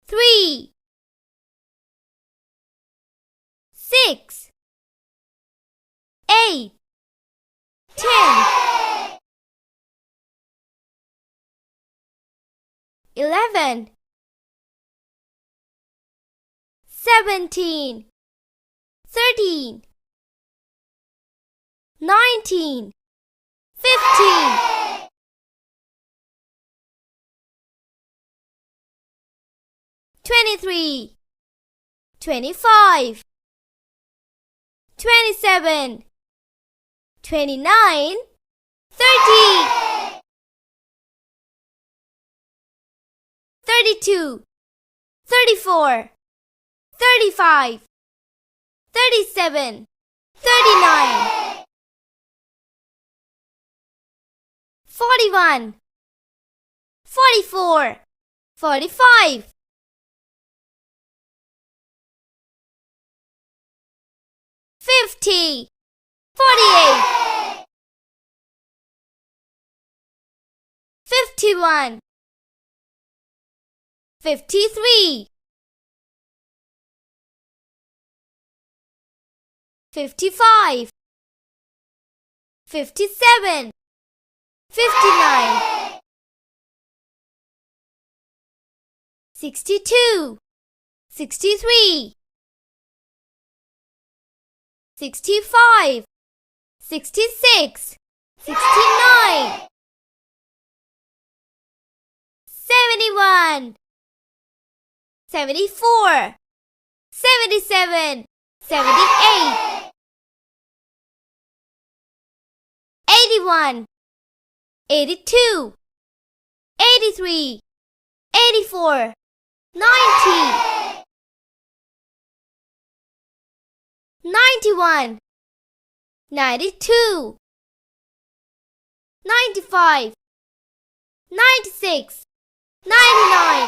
3, 6, 8, 10, 11, 17, 13, 19, 15, 23, 25, 27, 29, 30, 32, 34, 35, 37, 39, 41, 44, 45, 50, 48, 51, 53, 55, 57, 59, 62, 63, 65, 66, 69, 71, 74, 77, 78, 81, 82, 83, 84, 90, 91, 92, 95, 96, 99.